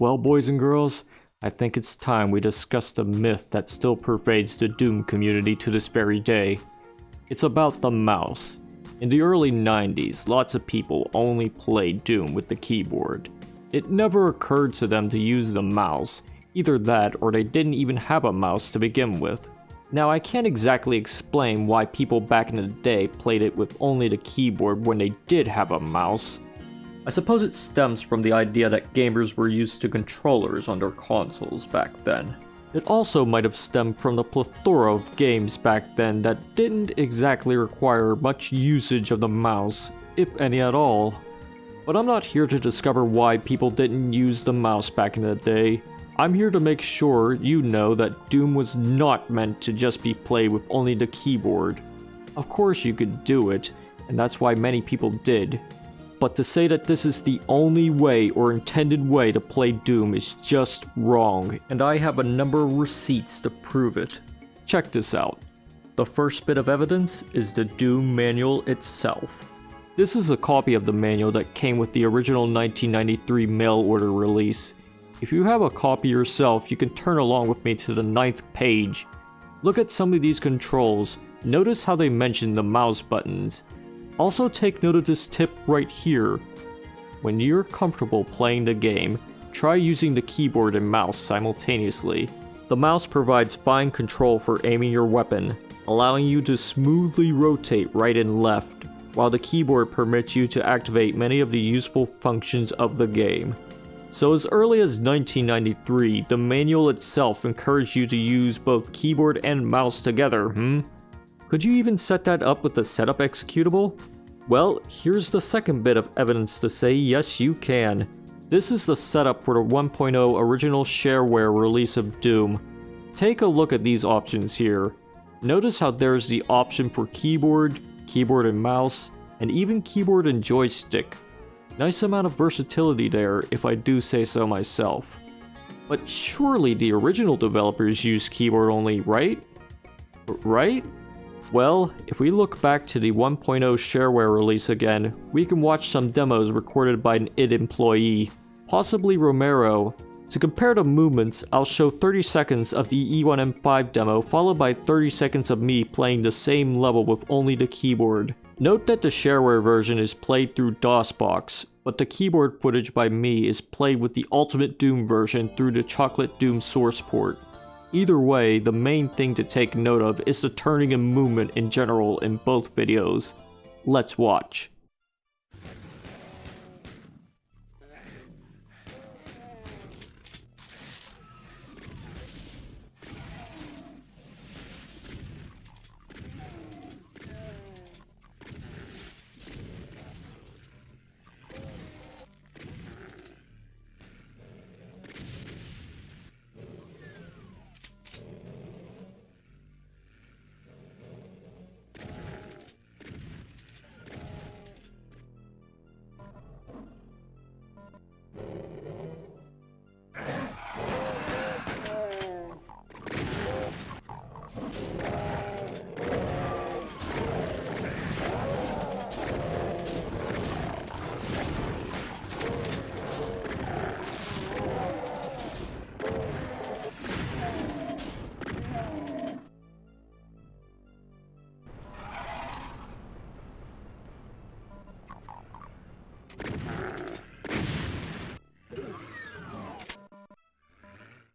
Well, boys and girls, I think it's time we discuss the myth that still pervades the Doom community to this very day. It's about the mouse. In the early 90s, lots of people only played Doom with the keyboard. It never occurred to them to use the mouse, either that or they didn't even have a mouse to begin with. Now, I can't exactly explain why people back in the day played it with only the keyboard when they did have a mouse. I suppose it stems from the idea that gamers were used to controllers on their consoles back then. It also might have stemmed from the plethora of games back then that didn't exactly require much usage of the mouse, if any at all. But I'm not here to discover why people didn't use the mouse back in the day. I'm here to make sure you know that Doom was not meant to just be played with only the keyboard. Of course you could do it, and that's why many people did. But to say that this is the only way or intended way to play Doom is just wrong, and I have a number of receipts to prove it. Check this out. The first bit of evidence is the Doom manual itself. This is a copy of the manual that came with the original 1993 mail order release. If you have a copy yourself, you can turn along with me to the 9th page. Look at some of these controls. Notice how they mention the mouse buttons. Also take note of this tip right here. When you're comfortable playing the game, try using the keyboard and mouse simultaneously. The mouse provides fine control for aiming your weapon, allowing you to smoothly rotate right and left, while the keyboard permits you to activate many of the useful functions of the game. So as early as 1993, the manual itself encouraged you to use both keyboard and mouse together, Could you even set that up with the setup executable? Well, here's the second bit of evidence to say yes you can. This is the setup for the 1.0 original Shareware release of Doom. Take a look at these options here. Notice how there's the option for keyboard, keyboard and mouse, and even keyboard and joystick. Nice amount of versatility there, if I do say so myself. But surely the original developers used keyboard only, right? Right? Well, if we look back to the 1.0 Shareware release again, we can watch some demos recorded by an id employee, possibly Romero. To compare the movements, I'll show 30 seconds of the E1M5 demo followed by 30 seconds of me playing the same level with only the keyboard. Note that the Shareware version is played through DOSBox, but the keyboard footage by me is played with the Ultimate Doom version through the Chocolate Doom source port. Either way, the main thing to take note of is the turning and movement in general in both videos. Let's watch.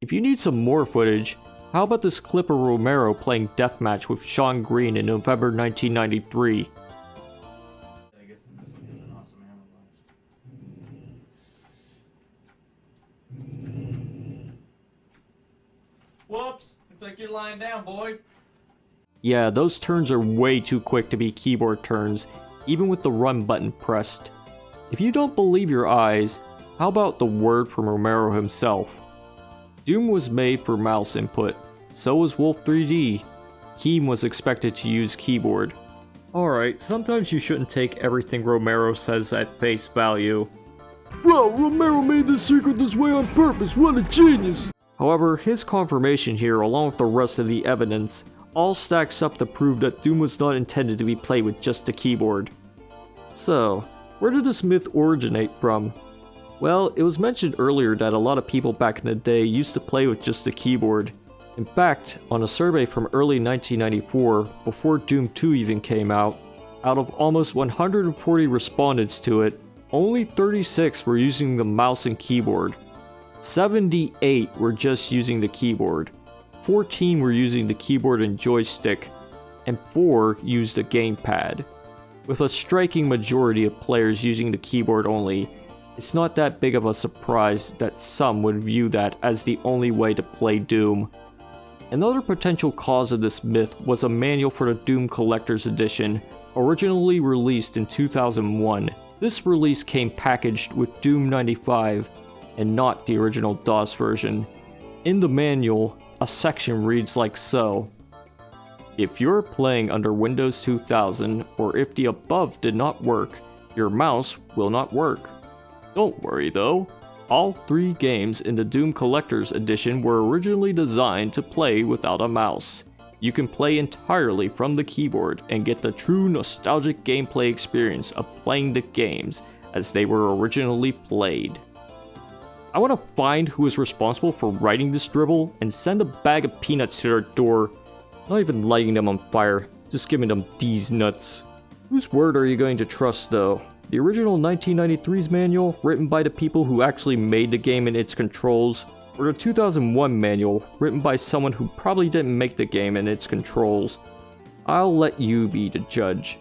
If you need some more footage, how about this clip of Romero playing Deathmatch with Sean Green in November 1993? I guess this one is an awesome hammer box. Whoops! Looks like you're lying down, boy. Yeah, those turns are way too quick to be keyboard turns, even with the run button pressed. If you don't believe your eyes, how about the word from Romero himself? Doom was made for mouse input, so was Wolf 3D. Keem was expected to use keyboard. Alright, sometimes you shouldn't take everything Romero says at face value. Bro, Romero made this secret this way on purpose, what a genius! However, his confirmation here, along with the rest of the evidence, all stacks up to prove that Doom was not intended to be played with just the keyboard. So, where did this myth originate from? Well, it was mentioned earlier that a lot of people back in the day used to play with just the keyboard. In fact, on a survey from early 1994, before Doom 2 even came out of almost 140 respondents to it, only 36 were using the mouse and keyboard. 78 were just using the keyboard. 14 were using the keyboard and joystick, and 4 used a gamepad. With a striking majority of players using the keyboard only, it's not that big of a surprise that some would view that as the only way to play Doom. Another potential cause of this myth was a manual for the Doom Collector's Edition, originally released in 2001. This release came packaged with Doom 95 and not the original DOS version. In the manual, a section reads like so. If you're playing under Windows 2000 or if the above did not work, your mouse will not work. Don't worry though, all 3 games in the Doom Collector's Edition were originally designed to play without a mouse. You can play entirely from the keyboard and get the true nostalgic gameplay experience of playing the games as they were originally played. I want to find who is responsible for writing this dribble and send a bag of peanuts to their door. Not even lighting them on fire, just giving them these nuts. Whose word are you going to trust though? The original 1993's manual, written by the people who actually made the game and its controls, or the 2001 manual, written by someone who probably didn't make the game and its controls? I'll let you be the judge.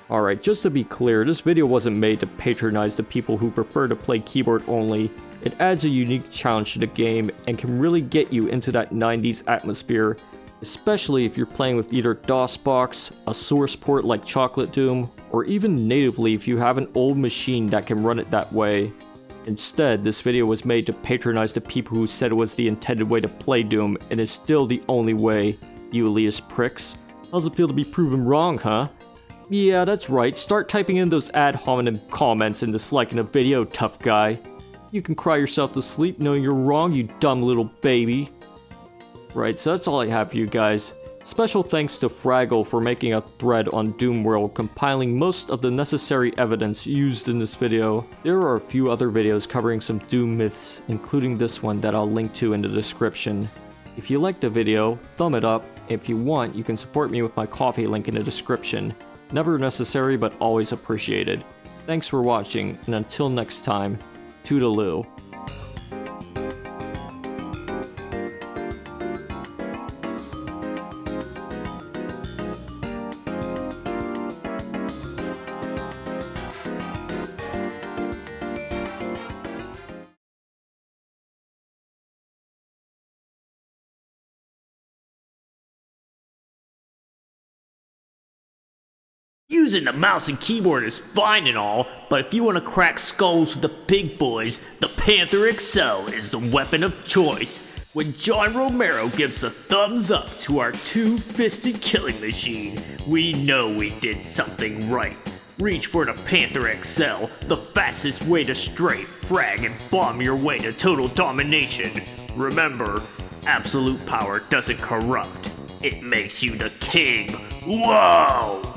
Alright, just to be clear, this video wasn't made to patronize the people who prefer to play keyboard only. It adds a unique challenge to the game and can really get you into that 90s atmosphere, especially if you're playing with either DOSBox, a source port like Chocolate Doom, or even natively if you have an old machine that can run it that way. Instead, this video was made to patronize the people who said it was the intended way to play Doom and is still the only way, you elitist pricks. How's it feel to be proven wrong, huh? Yeah, that's right, start typing in those ad hominem comments and disliking the video, tough guy. You can cry yourself to sleep knowing you're wrong, you dumb little baby. Right, so that's all I have for you guys. Special thanks to Fraggle for making a thread on Doomworld compiling most of the necessary evidence used in this video. There are a few other videos covering some Doom myths, including this one that I'll link to in the description. If you liked the video, thumb it up. If you want, you can support me with my coffee link in the description. Never necessary, but always appreciated. Thanks for watching, and until next time, toodaloo. Using the mouse and keyboard is fine and all, but if you want to crack skulls with the big boys, the Panther XL is the weapon of choice. When John Romero gives the thumbs up to our two-fisted killing machine, we know we did something right. Reach for the Panther XL, the fastest way to straight, frag, and bomb your way to total domination. Remember, absolute power doesn't corrupt. It makes you the king. Whoa!